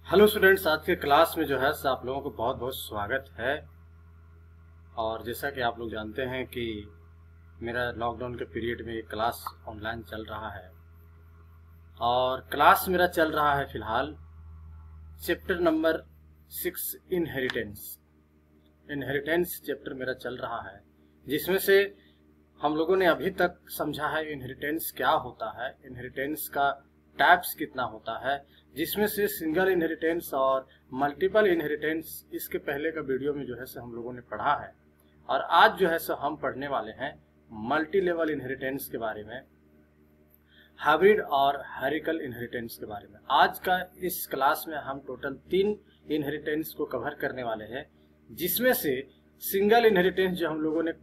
Hello students, आज के class में जो है आप लोगों को बहुत बहुत स्वागत है। और जैसा कि आप लोग जानते हैं कि मेरा लॉकडाउन के पीरियड में एक क्लास ऑनलाइन चल रहा है और क्लास मेरा चल रहा है फिलहाल चैप्टर नंबर 6 इनहेरिटेंस चैप्टर मेरा चल रहा है, जिसमें से हम लोगों ने अभी तक समझा है इनहेरिटेंस क्या होता है, इनहेरिटेंस का टाइप्स कितना होता है, जिसमें से सिंगल इनहेरिटेंस और मल्टीपल इनहेरिटेंस इसके पहले का वीडियो में जो है हम लोगों ने पढ़ा है। और आज जो है हम पढ़ने वाले हैं मल्टी लेवल इनहेरिटेंस के बारे में, हाइब्रिड और हेरिकल इनहेरिटेंस के बारे में। आज का इस क्लास में हम टोटल 3 इनहेरिटेंस को कवर करने वाले हैं, जिसमें से सिंगल इनहेरिटेंस जो हम लोगों ने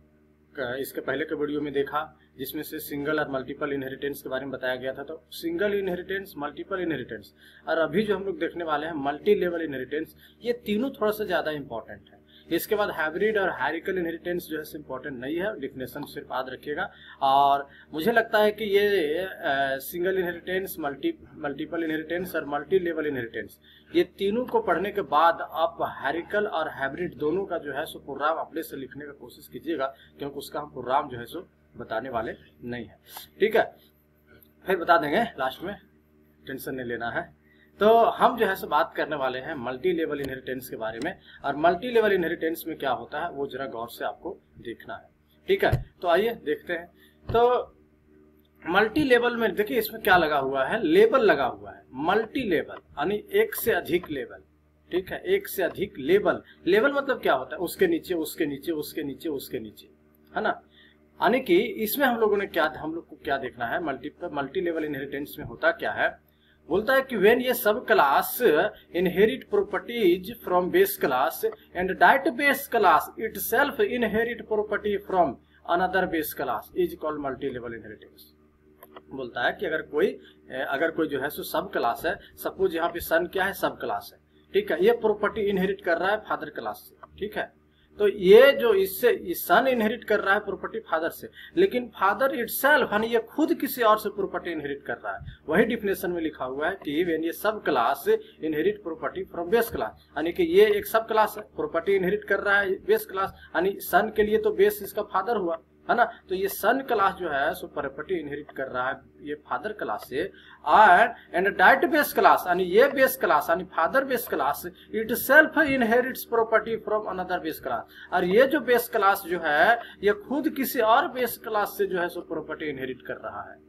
इसके पहले के वीडियो में देखा, जिसमें से सिंगल और मल्टीपल इनहेरिटेंस के बारे में बताया गया था। तो सिंगल इनहेरिटेंस, मल्टीपल इनहेरिटेंस और अभी जो हम लोग देखने वाले हैं मल्टी लेवल इनहेरिटेंस, ये तीनों थोड़ा सा ज्यादा इंपॉर्टेंट है। इसके बाद हाइब्रिड और हेरिकल इनहेरिटेंस जो है इंपॉर्टेंट नहीं है, डिफिनेशन सिर्फ याद रखिएगा। और मुझे लगता है कि ये सिंगल इनहेरिटेंस, मल्टीपल इनहेरिटेंस और मल्टी लेवल इनहेरिटेंस, ये तीनों को पढ़ने के बाद आप हेरिकल और हाइब्रिड दोनों का जो है प्रोग्राम अपने से लिखने का कोशिश कीजिएगा, क्योंकि उसका हम प्रोग्राम जो है बताने वाले नहीं है। ठीक है, फिर बता देंगे लास्ट में, टेंशन नहीं लेना है। तो हम जो है बात करने वाले हैं मल्टी लेवल इनहेरिटेंस के बारे में, और मल्टी लेवल इनहेरिटेंस में क्या होता है वो जरा गौर से आपको देखना है। ठीक है, तो आइए देखते हैं। तो मल्टी लेवल में देखिए इसमें क्या लगा हुआ है, लेबल लगा हुआ है। मल्टी लेवल यानी एक से अधिक लेवल। ठीक है, एक से अधिक लेवल। लेवल मतलब क्या होता है, उसके नीचे, उसके नीचे, उसके नीचे, उसके नीचे, है ना। यानी कि इसमें हम लोग को क्या देखना है, मल्टी लेवल इनहेरिटेंस में होता क्या है। बोलता है कि व्हेन ये सब class inherit properties from base class and that base class itself inherit property from another base class is called multi level inheritance. बोलता है कि अगर कोई जो है सब क्लास है, सपोज यहाँ पे सन क्या है, सब क्लास है। ठीक है, ये प्रॉपर्टी इनहेरिट कर रहा है फादर क्लास से। ठीक है, तो ये जो इससे सन इनहेरिट कर रहा है प्रॉपर्टी फादर से, लेकिन फादर इटसेल्फ यानी ये खुद किसी और से प्रॉपर्टी इनहेरिट कर रहा है। वही डिफिनेशन में लिखा हुआ है कि व्हेन ये सब class inherit property from base class, यानी कि ये एक सब क्लास है, प्रॉपर्टी इनहेरिट कर रहा है बेस क्लास, यानी सन के लिए तो बेस इसका फादर हुआ, है ना। तो ये सन क्लास जो है प्रॉपर्टी इनहेरिट कर रहा है ये फादर क्लास से। एंड दैट बेस क्लास यानी ये बेस क्लास यानी father base class it self inherits property from another base class, और ये जो बेस क्लास जो है ये खुद किसी और बेस क्लास से जो है प्रॉपर्टी इनहेरिट कर रहा है।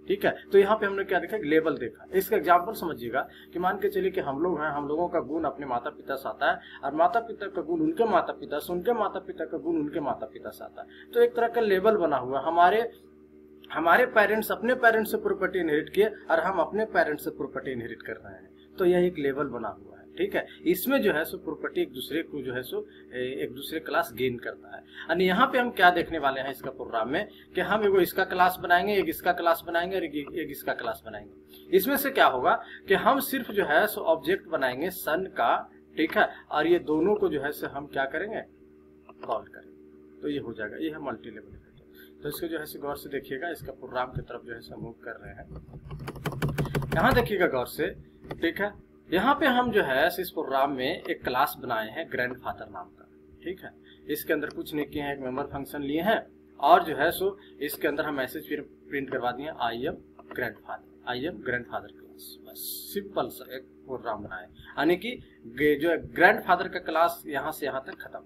ठीक है, तो यहाँ पे हमने क्या देखा, लेवल देखा। इसका एग्जांपल समझिएगा कि मान के चलिए कि हम लोग हैं, हम लोगों का गुण अपने माता पिता से आता है, और माता पिता का गुण उनके माता पिता से, उनके माता पिता का गुण उनके माता पिता से आता है। तो एक तरह का लेवल बना हुआ, हमारे पेरेंट्स अपने पेरेंट्स से प्रॉपर्टी इनहेरिट किए और हम अपने पेरेंट्स से प्रॉपर्टी इनहेरिट कर रहे हैं। तो यह एक लेवल बना हुआ है। ठीक है, इसमें जो है प्रॉपर्टी एक दूसरे को जो है एक दूसरे क्लास गेन करता है। और यहाँ पे हम क्या देखने वाले हैं इसका प्रोग्राम में, कि हम एगो इसका क्लास बनाएंगे, एक इसका क्लास बनाएंगे और एक इसका क्लास बनाएंगे। इसमें से क्या होगा कि हम सिर्फ जो है ऑब्जेक्ट बनाएंगे सन का। ठीक है, और ये दोनों को जो है हम क्या करेंगे, कॉल करेंगे। तो ये हो जाएगा, ये है मल्टी लेवल। तो इसको जो है गौर से देखिएगा, इसका प्रोग्राम की तरफ जो है मूव कर रहे हैं। यहाँ देखिएगा गौर से। ठीक है, यहाँ पे हम जो है इस प्रोग्राम में एक क्लास बनाए हैं ग्रैंडफादर नाम का। ठीक है, इसके अंदर कुछ नहीं किए हैं, एक मेंबर फंक्शन लिए हैं और जो है इसके अंदर हम मैसेज प्रिंट करवा दिए, आई एम ग्रैंडफादर क्लास। बस सिंपल सा एक प्रोग्राम बनाए, यानी कि जो है ग्रैंडफादर का क्लास यहाँ से यहाँ तक खत्म।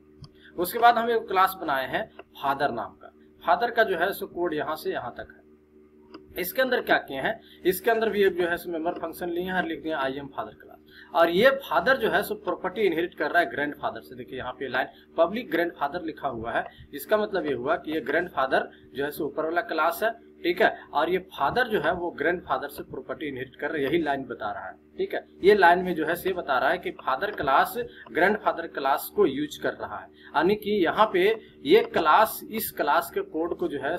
उसके बाद हम एक क्लास बनाए हैं फादर नाम का। फादर का जो है कोड यहाँ से यहाँ तक है। इसके अंदर क्या किए हैं, इसके अंदर भी जो है मेंबर फंक्शन लिए हैं और लिख दिए आई एम फादर क्लास। और ये फादर जो है प्रॉपर्टी इनहेरिट कर रहा है ग्रैंडफादर से। देखिए यहाँ पे लाइन पब्लिक ग्रैंडफादर लिखा हुआ है। इसका मतलब ये हुआ कि ये ग्रैंडफादर जो है ऊपर वाला क्लास है। ठीक है, और ये फादर जो है वो ग्रैंडफादर से प्रॉपर्टी इनहेरिट कर रहा है, यही लाइन बता रहा है। ठीक है, ये लाइन में जो है ये बता रहा है कि फादर क्लास ग्रैंडफादर क्लास को यूज कर रहा है, यानी कि यहाँ पे ये क्लास इस क्लास के कोड को जो है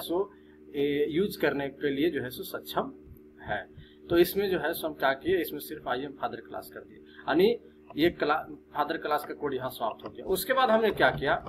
यूज करने के लिए जो है सक्षम है। तो इसमें जो है हम क्या किए, इसमें सिर्फ आई एम फादर क्लास कर दिए, यानी ये फादर क्लास का कोड यहाँ समाप्त हो गया। उसके बाद हमने क्या किया,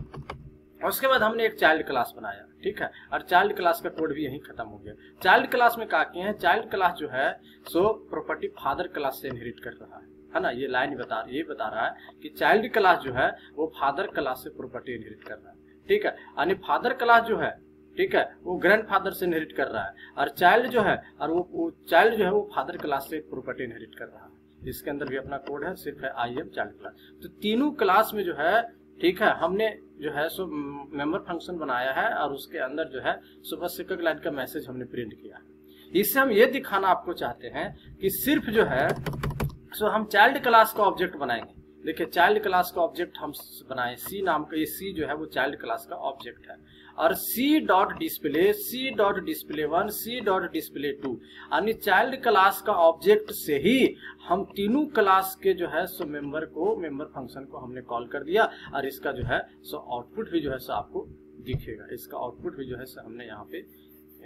उसके बाद हमने एक चाइल्ड क्लास बनाया। ठीक है, और चाइल्ड क्लास का कोड भी यहीं खत्म हो गया। चाइल्ड क्लास में क्या किए हैं, चाइल्ड क्लास जो है प्रॉपर्टी फादर क्लास से इनहेरिट कर रहा है ना, ये लाइन ये बता रहा है कि चाइल्ड क्लास जो है वो फादर क्लास से प्रॉपर्टी इनहेरिट कर रहा है, ठीक है। यानी फादर क्लास जो है, ठीक है, वो ग्रैंडफादर से इनहेरिट कर रहा है, और चाइल्ड जो है वो चाइल्ड जो है वो फादर क्लास से प्रॉपर्टी इनहेरिट कर रहा है। इसके अंदर भी अपना कोड है, सिर्फ है आई एम चाइल्ड क्लास। तो तीनों क्लास में जो है, ठीक है, हमने जो है सो मेंबर फंक्शन बनाया है और उसके अंदर जो है सो बस एक लाइन का मैसेज हमने प्रिंट किया है। इससे हम ये दिखाना आपको चाहते हैं कि सिर्फ जो है सो हम चाइल्ड क्लास का ऑब्जेक्ट बनाएंगे। देखिए चाइल्ड क्लास का ऑब्जेक्ट हम बनाए, सी नाम का, ये सी जो है वो चाइल्ड क्लास का ऑब्जेक्ट है, और C dot display, C dot display 1, C dot display 2, यानी चाइल्ड क्लास का ऑब्जेक्ट से ही हम तीनों क्लास के जो है सो मेंबर फंक्शन को हमने कॉल कर दिया, और इसका जो है सो आउटपुट भी जो है सो आपको दिखेगा। इसका आउटपुट भी जो है सो हमने यहाँ पे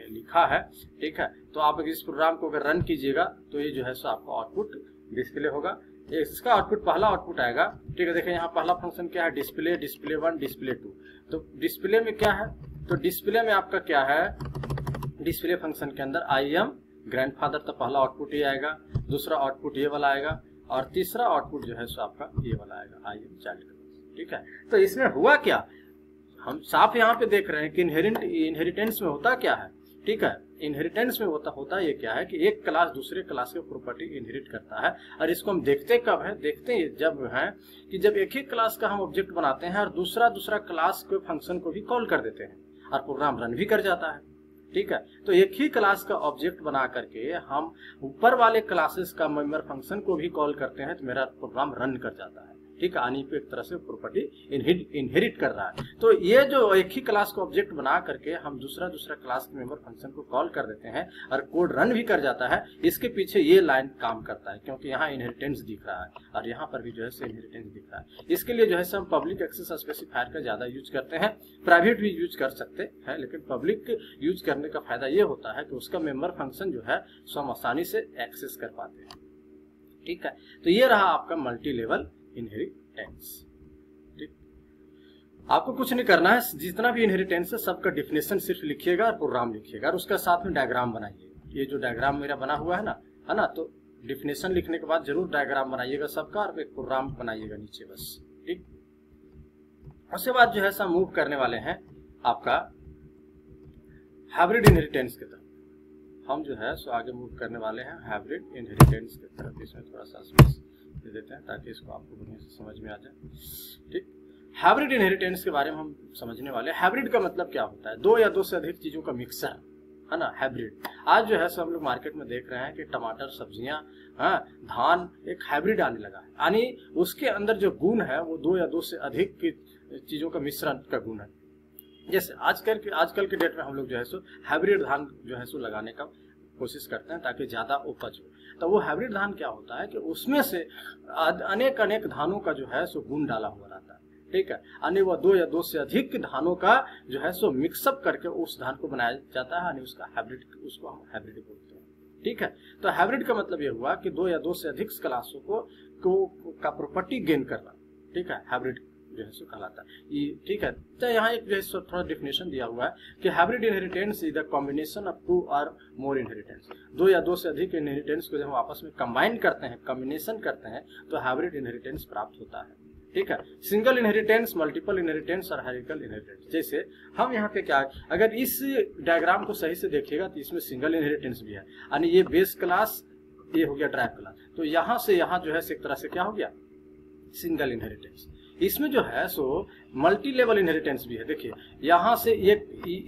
लिखा है, ठीक है। तो आप इस प्रोग्राम को अगर रन कीजिएगा तो ये जो है सो आपको आउटपुट डिस्प्ले होगा। इसका आउटपुट, पहला आउटपुट आएगा, ठीक है। देखिए यहाँ पहला फंक्शन क्या है, डिस्प्ले 1, डिस्प्ले 2। तो डिस्प्ले में क्या है, तो डिस्प्ले में आपका क्या है, डिस्प्ले फंक्शन के अंदर आई एम ग्रैंडफादर, तो पहला आउटपुट ये आएगा, दूसरा आउटपुट ये वाला आएगा, और तीसरा आउटपुट जो है सो आपका ये वाला आएगा, आई एम चाइल्ड क्लास, ठीक है। तो इसमें हुआ क्या, हम साफ यहाँ पे देख रहे हैं कि इनहेरिटेंस में होता क्या है, ठीक है। इनहेरिटेंस में होता ये क्या है कि एक क्लास दूसरे क्लास के प्रॉपर्टी इनहेरिट करता है, और इसको हम देखते कब है, देखते हैं जब है कि जब एक ही क्लास का हम ऑब्जेक्ट बनाते हैं और दूसरा क्लास के फंक्शन को भी कॉल कर देते हैं और प्रोग्राम रन भी कर जाता है, ठीक है। तो एक ही क्लास का ऑब्जेक्ट बना करके हम ऊपर वाले क्लासेस का मेंबर फंक्शन को भी कॉल करते हैं तो मेरा प्रोग्राम रन कर जाता है, ठीक है। यानी एक तरह से प्रॉपर्टी इनहेरिट कर रहा है। तो ये जो एक ही क्लास को ऑब्जेक्ट बना करके हम दूसरा क्लास के मेंबर फंक्शन को कॉल कर देते हैं और कोड रन भी कर जाता है, इसके पीछे ये लाइन काम करता है, क्योंकि यहाँ इनहेरिटेंस दिख रहा है और यहाँ पर भी जो है इनहेरिटेंस दिख रहा है। इसके लिए जो है हम पब्लिक एक्सेस स्पेसिफायर का ज्यादा यूज करते हैं, प्राइवेट भी यूज कर सकते हैं, लेकिन पब्लिक यूज करने का फायदा ये होता है कि उसका मेंबर फंक्शन जो है हम आसानी से एक्सेस कर पाते हैं, ठीक है। तो ये रहा आपका मल्टी लेवल इनहेरिटेंस, ठीक। आपको कुछ नहीं करना है, जितना भी इनहेरिटेंस है सबका डिफिनेशन सिर्फ लिखिएगा और प्रोग्राम लिखिएगा और उसका साथ में डायग्राम बनाइए। ये जो डायग्राम मेरा बना हुआ है ना, तो डिफिनेशन लिखने के बाद जरूर डायग्राम बनाइएगा सबका और एक प्रोग्राम बनाइएगा नीचे बस, ठीक। उसके बाद जो है सब मूव करने वाले हैं आपका हाइब्रिड इनहेरिटेंस की तरफ। हम जो है सो आगे मूव करने वाले हैं हाइब्रिड इनहेरिटेंस की तरफ। इसमें थोड़ा सा स्पेस दे देते हैं ताकि इसको आपको बढ़िया से समझ में आ जाए, ठीक। हाइब्रिड इनहेरिटेंस के बारे में हम समझने वाले हैं। हाइब्रिड का मतलब क्या होता है, दो या दो से अधिक चीजों का मिक्सर, है ना, हाइब्रिड। आज जो है सब लोग मार्केट में देख रहे हैं कि टमाटर, सब्जियां, धान एक हाइब्रिड आने लगा है, यानी उसके अंदर जो गुण है वो दो या दो से अधिक की चीजों का मिश्रण का गुण है। जैसे आजकल के डेट में हम लोग जो है सो हाइब्रिड धान जो है सो लगाने का कोशिश करते हैं ताकि ज्यादा उपज हो। तो वो हाइब्रिड धान क्या होता है कि उसमें से अनेक धानों का जो है सो गुण डाला हुआ रहता है, ठीक है। यानी वो दो या दो से अधिक धानों का जो है सो मिक्सअप करके उस धान को बनाया जाता है, यानी उसको हम हाइब्रिड बोलते हैं, ठीक है। तो हाइब्रिड का मतलब ये हुआ कि दो या दो से अधिक क्लासों का प्रॉपर्टी गेन करना, ठीक है, हाइब्रिड जो है सो कहलाता है ये, ठीक है। तो यहाँ एक जो है सो थोड़ा डिफिनेशन दिया हुआ है कि hybrid inheritance is the combination of 2 और मोर इनहेरिटेंस। दो या दो से अधिक इनहेरिटेंस को जब हम आपस में कंबाइन करते हैं, कॉम्बिनेशन करते हैं, तो हाइब्रिड इनहेरिटेंस प्राप्त होता है, ठीक है। सिंगल इनहेरिटेंस, मल्टीपल इनहेरिटेंस और हायरार्किकल इनहेरिटेंस। जैसे हम यहाँ पे क्या, अगर इस डायग्राम को सही से देखिएगा तो इसमें सिंगल इनहेरिटेंस भी है, यानी ये बेस क्लास, ये हो गया ड्राइव क्लास, तो यहाँ से यहाँ जो है एक तरह से क्या हो गया, सिंगल इनहेरिटेंस। इसमें जो है सो मल्टी लेवल इनहेरिटेंस भी है। देखिए यहाँ से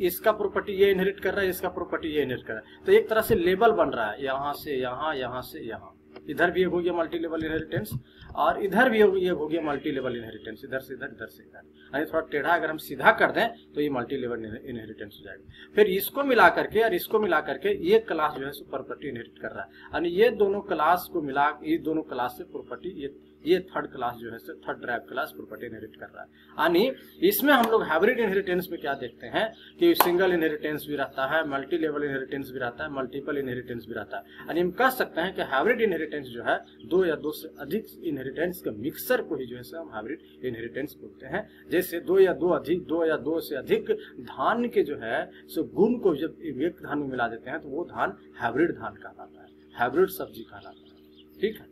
इसका प्रॉपर्टी ये इनहेरिट कर रहा है, इसका प्रॉपर्टी ये इनहेरिट कर रहा है, तो एक तरह से लेवल बन रहा है, यहाँ से यहाँ, यहाँ से यहाँ, इधर भी एक हो गया मल्टी लेवल इनहेरिटेंस और इधर भी एक हो गया मल्टी लेवल इनहेरिटेंस, इधर से इधर, इधर से इधर। यानी थोड़ा टेढ़ा अगर हम सीधा कर दें तो ये मल्टी लेवल इनहेरिटेंस हो जाएगा। फिर इसको मिला करके और इसको मिला करके ये क्लास जो है सो प्रॉपर्टी इनहेरिट कर रहा है, यानी ये दोनों क्लास को मिला, ये दोनों क्लास से प्रॉपर्टी, ये थर्ड क्लास जो है third drive class property inherit कर रहा है। यानी इसमें हम लोग हाइब्रिड इनहेरिटेंस में क्या देखते हैं कि सिंगल इनहेरिटेंस भी रहता है, मल्टी लेवल इनहेरिटेंस भी रहता है, मल्टीपल इनहेरिटेंस भी रहता है। यानी हम कह सकते हैं कि हाइब्रिड इनहेरिटेंस जो है दो या दो से अधिक इनहेरिटेंस के मिक्सर को ही जो है हम हाइब्रिड इनहेरिटेंस बोलते हैं। जैसे दो या दो से अधिक धान के जो है सो गुण को जब एक धान में मिला देते हैं तो वो धान हाइब्रिड धान कहलाता है, हाइब्रिड सब्जी कहलाता है, ठीक है।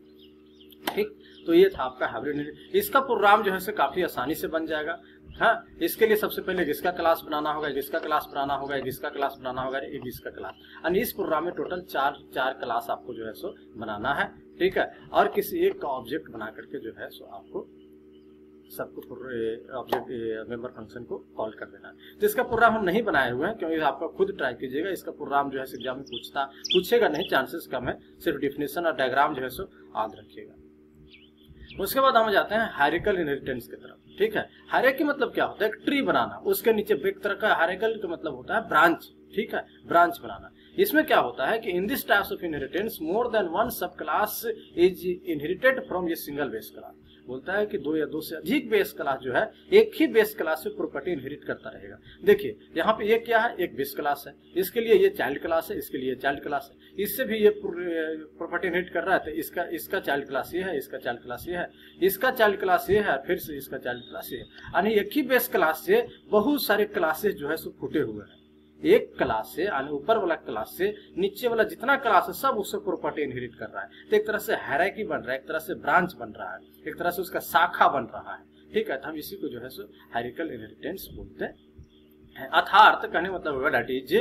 ठीक, तो ये था आपका हाइब्रिड। इसका प्रोग्राम जो है से काफी आसानी से बन जाएगा। हाँ, इसके लिए सबसे पहले किसका क्लास बनाना होगा, किसका क्लास बनाना होगा, किसका क्लास बनाना होगा, एक इसका क्लास। और इस प्रोग्राम में टोटल चार क्लास आपको जो है सो बनाना है। ठीक है, और किसी एक का ऑब्जेक्ट बना करके जो है सो आपको सबको ऑब्जेक्ट मेंबर फंक्शन को कॉल कर देना है। तो इसका प्रोग्राम हम नहीं बनाए हुए हैं, क्योंकि आपका खुद ट्राई कीजिएगा। इसका प्रोग्राम जो है एग्जाम में पूछेगा नहीं, चांसेस कम है। सिर्फ डिफिनेशन और डायग्राम जो है सो याद रखिएगा। उसके बाद हम जाते हैं हायरार्किकल इनहेरिटेंस की तरफ। ठीक है, हायरार्की मतलब क्या होता है, एक ट्री बनाना, उसके नीचे एक तरह का हायरार्किकल का मतलब होता है ब्रांच। ठीक है, ब्रांच बनाना। इसमें क्या होता है कि in this types of inheritance more than one sub class is inherited from a single base class. बोलता है कि दो या दो से अधिक बेस क्लास जो है एक ही बेस क्लास से प्रॉपर्टी इनहेरिट करता रहेगा। देखिए यहाँ पे ये क्या है, एक बेस क्लास है, इसके लिए ये चाइल्ड क्लास है, इसके लिए चाइल्ड क्लास है, इससे भी ये प्रॉपर्टी इनहेरिट कर रहा है। तो इसका चाइल्ड क्लास ये है, इसका चाइल्ड क्लास ये है, इसका चाइल्ड क्लास ये है, फिर से इसका चाइल्ड क्लास ये है। यानी एक ही बेस क्लास से बहुत सारे क्लासेस जो है सो फूटे हुए हैं। एक क्लास से यानी ऊपर वाला क्लास से नीचे वाला जितना क्लास है सब उससे प्रॉपर्टी इनहेरिट कर रहा है। तो एक तरह से हायरार्की बन रहा है, एक तरह से ब्रांच बन रहा है, एक तरह से उसका शाखा बन रहा है। ठीक है, तो हम इसी को जो है सो हायरार्किकल इनहेरिटेंस बोलते हैं। अर्थात कहने मतलब होगा that is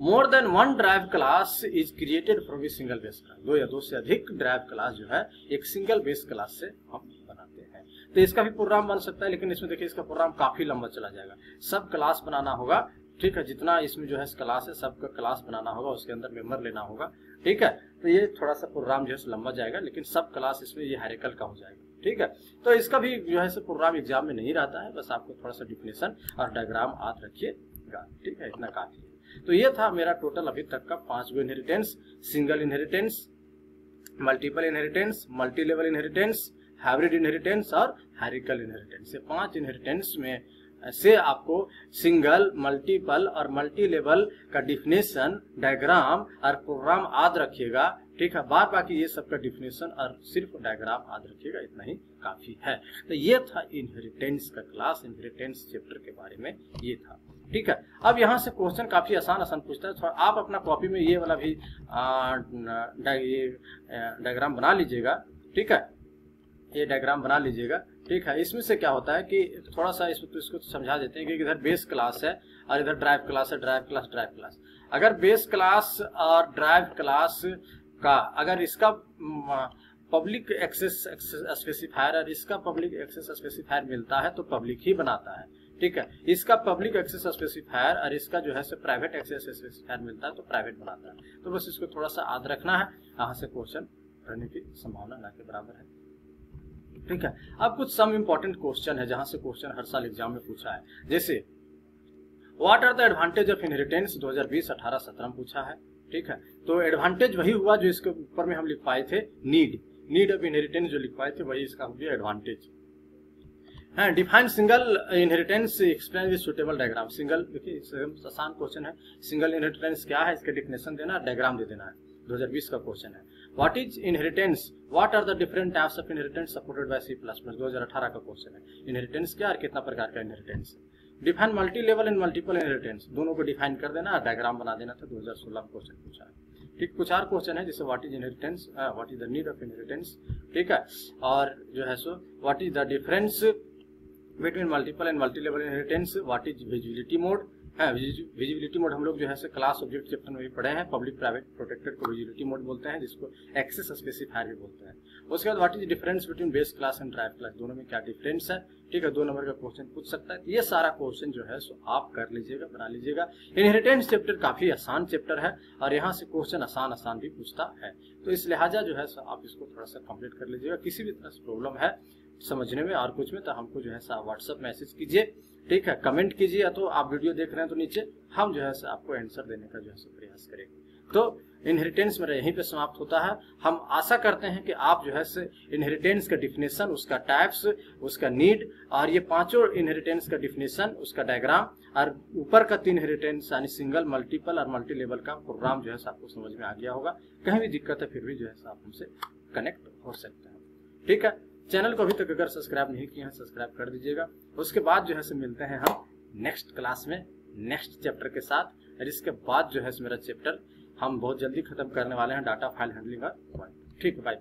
more than one drive class is created from a single base class. दो या दो से अधिक ड्राइव क्लास जो है एक सिंगल बेस क्लास से हम बनाते हैं। तो इसका भी प्रोग्राम बन सकता है, लेकिन इसमें देखिए इसका प्रोग्राम काफी लंबा चला जाएगा। सब क्लास बनाना होगा। ठीक है, जितना इसमें जो है क्लास है सबका क्लास बनाना होगा, उसके अंदर मेंबर लेना होगा। ठीक है, तो ये थोड़ा सा प्रोग्राम जो है लंबा जाएगा, लेकिन सब क्लास इसमें ये हायरार्किकल का हो जाएगा। ठीक है, तो इसका भी जो है प्रोग्राम एग्जाम में नहीं रहता है, बस आपको थोड़ा सा डिफिनेशन और डायग्राम याद रखिएगा। ठीक है, इतना काफी है। तो ये था मेरा टोटल अभी तक का 5 गो inheritance, single inheritance, multiple inheritance, multi level inheritance, hybrid inheritance और हायरार्किकल इनहेरिटेंस। ये 5 इनहेरिटेंस में से आपको सिंगल, मल्टीपल और मल्टी लेवल का डिफिनेशन, डायग्राम और प्रोग्राम याद रखिएगा। ठीक है, बाद बाकी ये सब का डिफिनेशन और सिर्फ डायग्राम याद रखिएगा, इतना ही काफी है। तो ये था इनहेरिटेंस का क्लास, इनहेरिटेंस चैप्टर के बारे में ये था। ठीक है, अब यहाँ से क्वेश्चन काफी आसान पूछता है। थोड़ा आप अपना कॉपी में ये वाला भी डायग्राम बना लीजिएगा। ठीक है, ये डायग्राम बना लीजिएगा। ठीक है, इसमें से क्या होता है कि थोड़ा सा इसको समझा देते हैं कि इधर बेस क्लास है और इधर ड्राइव क्लास है, ड्राइव क्लास। अगर बेस क्लास और ड्राइव क्लास का अगर इसका पब्लिक एक्सेस स्पेसिफायर और इसका पब्लिक एक्सेस स्पेसिफायर मिलता है तो पब्लिक ही बनाता है। ठीक है, इसका पब्लिक एक्सेस स्पेसिफायर और इसका जो है प्राइवेट एक्सेस स्पेसिफायर मिलता है तो प्राइवेट बनाता है। तो बस इसको थोड़ा सा याद रखना है, यहाँ से क्वेश्चन रहने की संभावना ना के बराबर है। ठीक है, अब कुछ सम इम्पोर्टेंट क्वेश्चन है जहां से क्वेश्चन हर साल एग्जाम में पूछा है। जैसे what are the advantage of inheritance 2020 18-17 में पूछा है। ठीक है, तो एडवांटेज वही हुआ जो इसके ऊपर में हम लिख पाए थे, नीड ऑफ इनहेरिटेंस जो लिख पाए थे वही इसका हो गया advantage. Define single inheritance, explain with suitable diagram. Single, देखिए आसान क्वेश्चन है, सिंगल इनहेरिटेंस क्या है इसका डिफिनेशन देना, डायग्राम दे देना है। 2020 का क्वेश्चन है। What is inheritance, what are the different types of inheritance supported by C++। 2018 का क्वेश्चन है। इनहेरिटेंस क्या और कितना प्रकार का इनहेरिटेंस है। Define multi level and multiple inheritance, दोनों को डिफाइन कर देना, डायग्राम बना देना था। 2016 में क्वेश्चन पूछा है। ठीक, कुछ और क्वेश्चन है जैसे what is inheritance, what is the need of inheritance. ठीक है, और जो है so what is the difference between multiple and multi level inheritance, what is visibility mode. Visibility mode हम लोग जो है क्लास ऑब्जेक्ट चैप्टर में भी पढ़े हैं। पब्लिक प्राइवेट प्रोटेक्टेड को विजिबिलिटी मोड बोलते हैं, जिसको एक्सेस स्पेसिफायर भी बोलते हैं। उसके बाद what is difference between base class and drive class, दोनों में क्या डिफरेंस है। ठीक है, 2 नंबर का क्वेश्चन पूछ सकता है। ये सारा क्वेश्चन जो है सो आप कर लीजिएगा, बना लीजिएगा। इनहेरिटेंस चैप्टर काफी आसान चैप्टर है और यहाँ से क्वेश्चन आसान भी पूछता है। तो इस लिहाजा जो है आप इसको थोड़ा सा कंप्लीट कर लीजिएगा। किसी भी तरह से प्रॉब्लम है समझने में और कुछ में तो हमको जो है व्हाट्सएप मैसेज कीजिए। ठीक है, कमेंट कीजिए, या तो आप वीडियो देख रहे हैं तो नीचे हम जो है आपको आंसर देने का जो है प्रयास करेंगे। तो इनहेरिटेंस मेरा यहीं पे समाप्त होता है। हम आशा करते हैं कि आप जो है इनहेरिटेंस का डिफिनेशन, उसका टाइप्स, उसका नीड और ये 5 इनहेरिटेंस का डिफिनेशन, उसका डायग्राम और ऊपर का 3 इनहेरिटेंस यानी सिंगल, मल्टीपल और मल्टी लेवल का प्रोग्राम जो है आपको समझ में आ गया होगा। कहीं भी दिक्कत है फिर भी जो है आप हमसे कनेक्ट हो सकते हैं। ठीक है, चैनल को अभी तक अगर सब्सक्राइब नहीं किया है सब्सक्राइब कर दीजिएगा। उसके बाद जो है मिलते हैं हम नेक्स्ट क्लास में नेक्स्ट चैप्टर के साथ, और इसके बाद जो है मेरा चैप्टर हम बहुत जल्दी खत्म करने वाले हैं, डाटा फाइल हैंडलिंग। ठीक है, बाय।